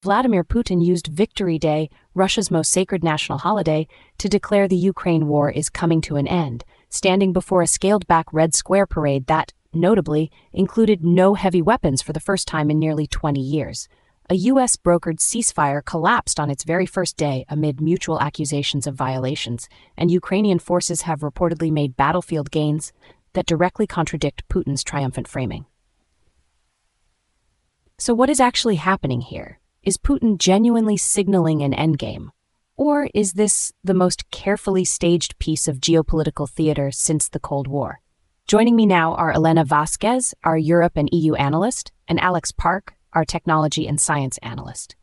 Vladimir Putin used Victory Day, Russia's most sacred national holiday, to declare the Ukraine war is coming to an end, standing before a scaled-back Red Square parade that, notably, included no heavy weapons for the first time in nearly 20 years. A U.S.-brokered ceasefire collapsed on its very first day amid mutual accusations of violations, and Ukrainian forces have reportedly made battlefield gains that directly contradict Putin's triumphant framing. So what is actually happening here? Is Putin genuinely signaling an endgame? Or is this the most carefully staged piece of geopolitical theater since the Cold War? Joining me now are Elena Vasquez, our Europe and EU analyst, and Alex Park, our technology and science analyst.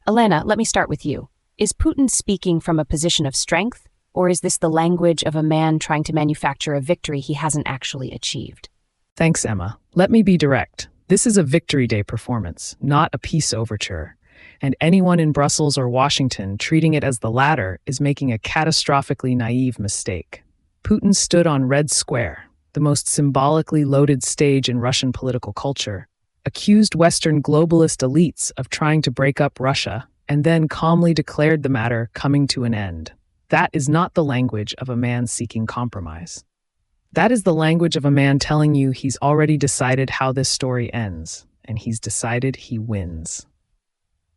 Elena, let me start with you. Is Putin speaking from a position of strength, or is this the language of a man trying to manufacture a victory he hasn't actually achieved? Thanks, Emma. Let me be direct. This is a Victory Day performance, not a peace overture. And anyone in Brussels or Washington treating it as the latter is making a catastrophically naive mistake. Putin stood on Red Square, the most symbolically loaded stage in Russian political culture, accused Western globalist elites of trying to break up Russia, and then calmly declared the matter coming to an end. That is not the language of a man seeking compromise. That is the language of a man telling you he's already decided how this story ends, and he's decided he wins.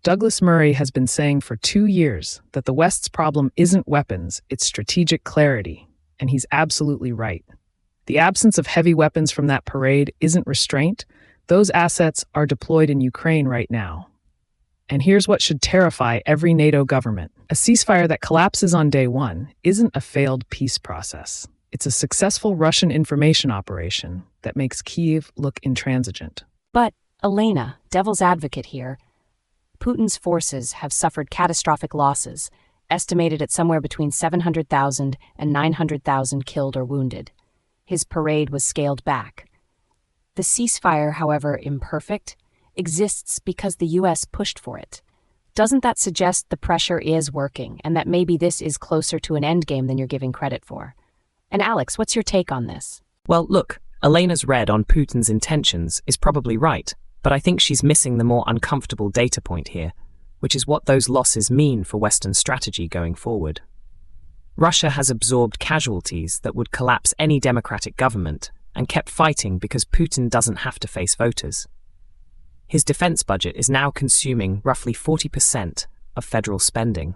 Douglas Murray has been saying for 2 years that the West's problem isn't weapons, it's strategic clarity, and he's absolutely right. The absence of heavy weapons from that parade isn't restraint. Those assets are deployed in Ukraine right now. And here's what should terrify every NATO government. A ceasefire that collapses on day one isn't a failed peace process. It's a successful Russian information operation that makes Kyiv look intransigent. But, Elena, devil's advocate here, Putin's forces have suffered catastrophic losses, estimated at somewhere between 700,000 and 900,000 killed or wounded. His parade was scaled back. The ceasefire, however imperfect, exists because the U.S. pushed for it. Doesn't that suggest the pressure is working and that maybe this is closer to an endgame than you're giving credit for? And Alex, what's your take on this? Well, look, Elena's read on Putin's intentions is probably right, but I think she's missing the more uncomfortable data point here, which is what those losses mean for Western strategy going forward. Russia has absorbed casualties that would collapse any democratic government and kept fighting because Putin doesn't have to face voters. His defense budget is now consuming roughly 40% of federal spending.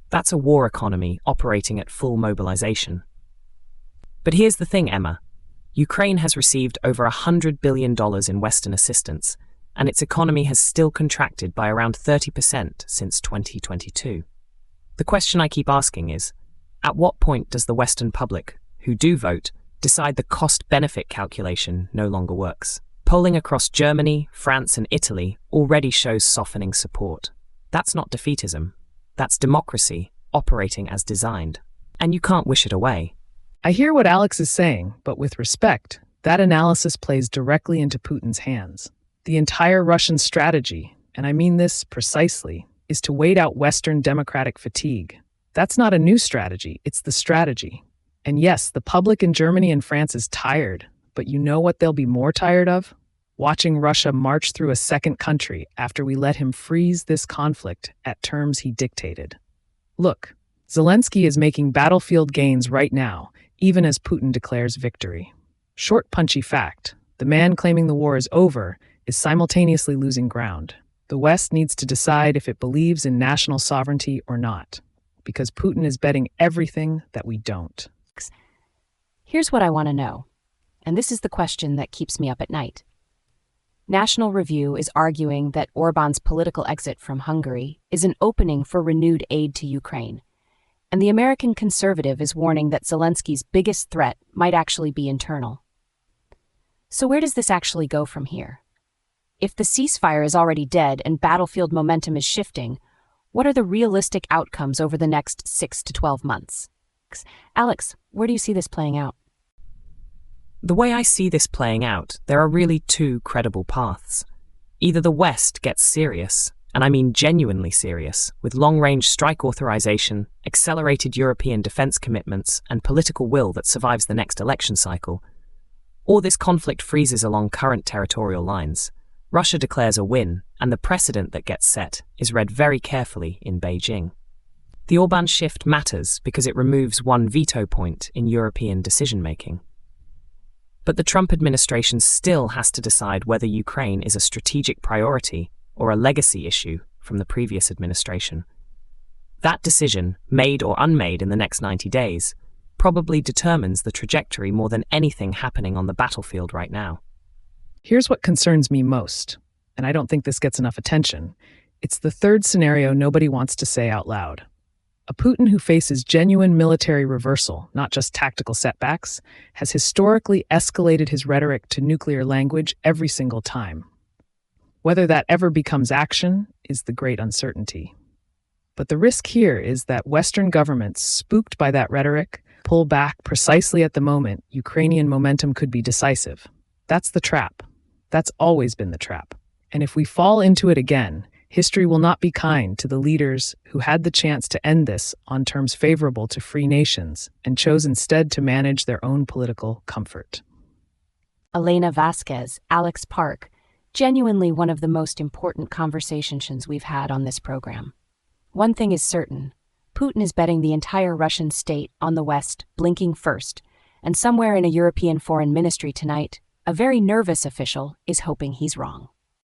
That's a war economy operating at full mobilization. But here's the thing, Emma. Ukraine has received over $100 billion in Western assistance, and its economy has still contracted by around 30% since 2022. The question I keep asking is, at what point does the Western public, who do vote, decide the cost-benefit calculation no longer works? Polling across Germany, France, and Italy already shows softening support. That's not defeatism. That's democracy operating as designed. And you can't wish it away. I hear what Alex is saying, but with respect, that analysis plays directly into Putin's hands. The entire Russian strategy, and I mean this precisely, is to wait out Western democratic fatigue. That's not a new strategy, it's the strategy. And yes, the public in Germany and France is tired, but you know what they'll be more tired of? Watching Russia march through a second country after we let him freeze this conflict at terms he dictated. Look, Zelensky is making battlefield gains right now, even as Putin declares victory. Short, punchy fact, the man claiming the war is over is simultaneously losing ground. The West needs to decide if it believes in national sovereignty or not, because Putin is betting everything that we don't. Here's what I want to know, and this is the question that keeps me up at night. National Review is arguing that Orban's political exit from Hungary is an opening for renewed aid to Ukraine, and the American conservative is warning that Zelensky's biggest threat might actually be internal. So where does this actually go from here? If the ceasefire is already dead and battlefield momentum is shifting, what are the realistic outcomes over the next 6 to 12 months? Alex, where do you see this playing out? The way I see this playing out, there are really two credible paths. Either the West gets serious, and I mean genuinely serious, with long-range strike authorization, accelerated European defense commitments, and political will that survives the next election cycle, or this conflict freezes along current territorial lines, Russia declares a win, and the precedent that gets set is read very carefully in Beijing. The Orban shift matters because it removes one veto point in European decision-making. But the Trump administration still has to decide whether Ukraine is a strategic priority or a legacy issue from the previous administration. That decision, made or unmade in the next 90 days, probably determines the trajectory more than anything happening on the battlefield right now. Here's what concerns me most, and I don't think this gets enough attention. It's the third scenario nobody wants to say out loud. A Putin who faces genuine military reversal, not just tactical setbacks, has historically escalated his rhetoric to nuclear language every single time. Whether that ever becomes action is the great uncertainty. But the risk here is that Western governments, spooked by that rhetoric, pull back precisely at the moment Ukrainian momentum could be decisive. That's the trap. That's always been the trap. And if we fall into it again, history will not be kind to the leaders who had the chance to end this on terms favorable to free nations and chose instead to manage their own political comfort. Elena Vasquez, Alex Park, genuinely one of the most important conversations we've had on this program. One thing is certain, Putin is betting the entire Russian state on the West blinking first, and somewhere in a European foreign ministry tonight, a very nervous official is hoping he's wrong.